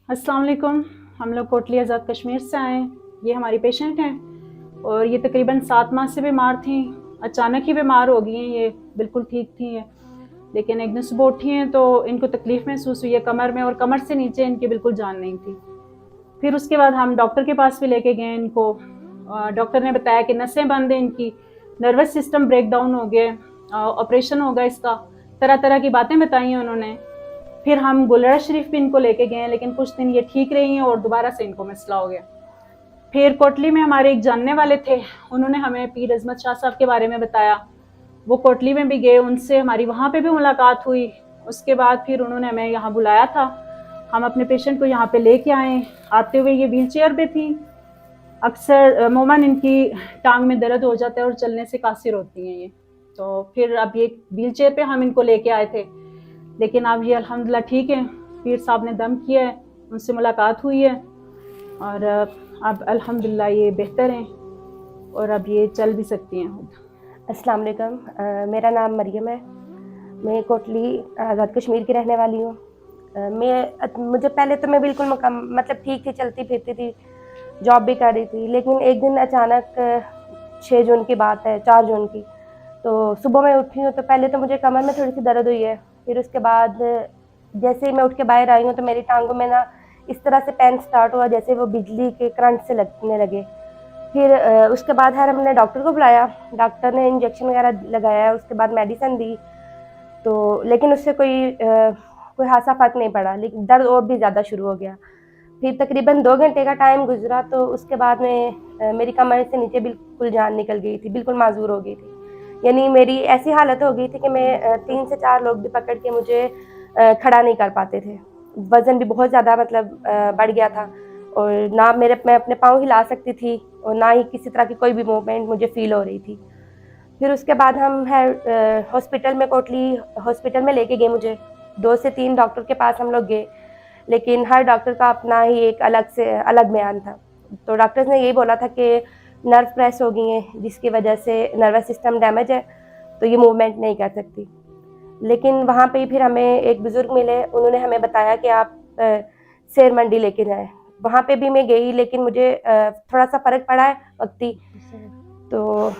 अस्सलाम वालेकुम। हम लोग कोटली आज़ाद कश्मीर से आए हैं। ये हमारी पेशेंट हैं और ये तकरीबन 7 माह से बीमार थी। अचानक ही बीमार हो गई हैं। ये बिल्कुल ठीक थी ये, लेकिन एक दिन सुबह उठी हैं तो इनको तकलीफ़ महसूस हुई है कमर में, और कमर से नीचे इनकी बिल्कुल जान नहीं थी। फिर उसके बाद हम डॉक्टर के पास भी लेके गए इनको। डॉक्टर ने बताया कि नसें बंद हैं इनकी, नर्वस सिस्टम ब्रेक डाउन हो गया, ऑपरेशन होगा इसका। तरह तरह की बातें बताई हैं उन्होंने। फिर हम गुलरा शरीफ भी इनको लेके गए, लेकिन कुछ दिन ये ठीक रही हैं और दोबारा से इनको मसला हो गया। फिर कोटली में हमारे एक जानने वाले थे, उन्होंने हमें पीर अजमत शाह साहब के बारे में बताया। वो कोटली में भी गए, उनसे हमारी वहाँ पे भी मुलाकात हुई। उसके बाद फिर उन्होंने हमें यहाँ बुलाया था। हम अपने पेशेंट को यहाँ पे लेके आए। आते हुए ये व्हील चेयर पे थी। अक्सर अमूमन इनकी टांग में दर्द हो जाता है और चलने से कासिर होती हैं ये। तो फिर अब ये व्हील चेयर पे हम इनको लेके आए थे, लेकिन अब ये अल्हम्दुलिल्लाह ठीक है। पीर साहब ने दम किया है, उनसे मुलाकात हुई है और अब अल्हम्दुलिल्लाह ये बेहतर हैं और अब ये चल भी सकती हैं खुद। अस्सलाम वालेकुम। मेरा नाम मरियम है। मैं कोटली आज़ाद कश्मीर की रहने वाली हूँ। मुझे पहले तो मैं बिल्कुल मतलब ठीक थी, चलती फिरती थी, जॉब भी कर रही थी। लेकिन एक दिन अचानक 6 जून की बात है, 4 जून की, तो सुबह मैं उठी हूँ तो पहले तो मुझे कमर में थोड़ी सी दर्द हुई है। फिर उसके बाद जैसे ही मैं उठ के बाहर आई हूँ तो मेरी टांगों में ना इस तरह से पेन स्टार्ट हुआ जैसे वो बिजली के करंट से लगने लगे। फिर उसके बाद है हमने डॉक्टर को बुलाया। डॉक्टर ने इंजेक्शन वगैरह लगाया, उसके बाद मेडिसिन दी, तो लेकिन उससे कोई खासा फ़र्क नहीं पड़ा, लेकिन दर्द और भी ज़्यादा शुरू हो गया। फिर तकरीबन 2 घंटे का टाइम गुजरा तो उसके बाद में मेरी कमर से नीचे बिल्कुल जान निकल गई थी, बिल्कुल माजूर हो गई थी। यानी मेरी ऐसी हालत हो गई थी कि मैं 3 से 4 लोग भी पकड़ के मुझे खड़ा नहीं कर पाते थे। वज़न भी बहुत ज़्यादा मतलब बढ़ गया था और ना मैं अपने पाँव हिला सकती थी और ना ही किसी तरह की कोई भी मूवमेंट मुझे फ़ील हो रही थी। फिर उसके बाद हम हॉस्पिटल में, कोटली हॉस्पिटल में लेके गए मुझे। 2 से 3 डॉक्टर के पास हम लोग गए, लेकिन हर डॉक्टर का अपना ही एक अलग बयान था। तो डॉक्टर्स ने यही बोला था कि नर्व प्रेस हो गई हैं, जिसकी वजह से नर्वस सिस्टम डैमेज है, तो ये मूवमेंट नहीं कर सकती। लेकिन वहाँ पे ही फिर हमें एक बुज़ुर्ग मिले, उन्होंने हमें बताया कि आप शेर मंडी लेके जाएँ। वहाँ पे भी मैं गई, लेकिन मुझे थोड़ा-सा फ़र्क पड़ा है वक़्ती। तो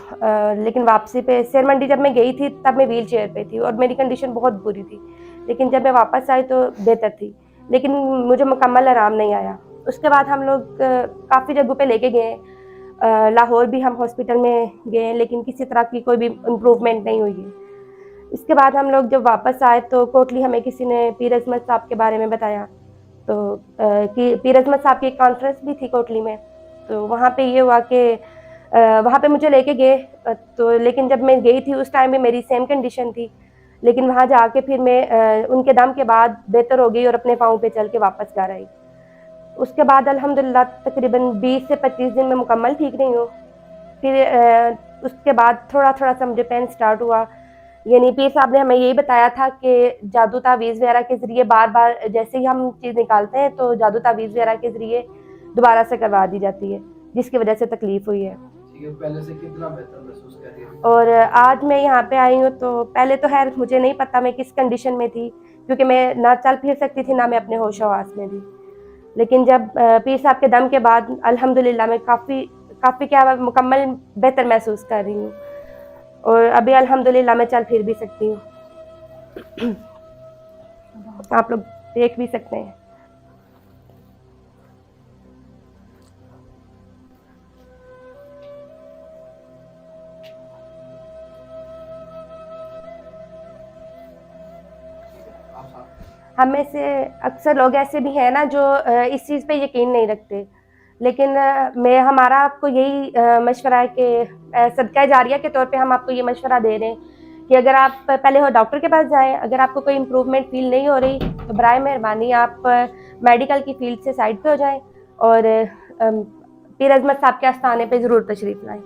लेकिन वापसी पे शेर मंडी जब मैं गई थी तब मैं व्हील चेयर पे थी और मेरी कंडीशन बहुत बुरी थी। लेकिन जब मैं वापस आई तो बेहतर थी, लेकिन मुझे मुकम्मल आराम नहीं आया। उसके बाद हम लोग काफ़ी जगहों पे लेके गए। लाहौर भी हम हॉस्पिटल में गए, लेकिन किसी तरह की कोई भी इम्प्रूवमेंट नहीं हुई है। इसके बाद हम लोग जब वापस आए तो कोटली हमें किसी ने पीर अजमत साहब के बारे में बताया। तो कि पीर अजमत साहब की एक कॉन्फ्रेंस भी थी कोटली में, तो वहाँ पे ये हुआ कि वहाँ पे मुझे लेके गए। तो लेकिन जब मैं गई थी उस टाइम भी मेरी सेम कंडीशन थी, लेकिन वहाँ जाके फिर मैं उनके दम के बाद बेहतर हो गई और अपने पाँव पे चल के वापस घर आई। उसके बाद अल्हम्दुलिल्लाह तकरीबन 20 से 25 दिन में मुकम्मल ठीक रही हूँ। फिर उसके बाद थोड़ा-थोड़ा सा मुझे पेन स्टार्ट हुआ। यानी पीर साहब ने हमें यही बताया था कि जादू तावीज़ वगैरह के ज़रिए बार-बार जैसे ही हम चीज़ निकालते हैं तो जादू तावीज़ वगैरह के ज़रिए दोबारा से करवा दी जाती है, जिसकी वजह से तकलीफ़ हुई है। ठीक है, पहले से कितना बेहतर महसूस कर रही हैं? और आज मैं यहाँ पे आई हूँ तो पहले तो खैर मुझे नहीं पता मैं किस कंडीशन में थी, क्योंकि मैं ना चल फिर सकती थी, ना मैं अपने होश-ओ-हवास में थी। लेकिन जब पीर साहब के दम के बाद अल्हम्दुलिल्लाह मैं काफ़ी काफ़ी क्या मुकम्मल बेहतर महसूस कर रही हूँ और अभी अल्हम्दुलिल्लाह मैं चल फिर भी सकती हूँ। आप लोग देख भी सकते हैं। आप साथ हम में से अक्सर लोग ऐसे भी हैं ना जो इस चीज़ पे यकीन नहीं रखते, लेकिन मैं हमारा आपको यही मशवरा है कि सदका जारिया के तौर पे हम आपको ये मशवरा दे रहे हैं कि अगर आप पहले हो डॉक्टर के पास जाएँ। अगर आपको कोई इम्प्रूवमेंट फ़ील नहीं हो रही तो बराए मेहरबानी आप मेडिकल की फ़ील्ड से साइड पे हो जाएँ और पीर अज़मत साहब के आस्थाने पे ज़रूर तशरीफ़ लाएँ।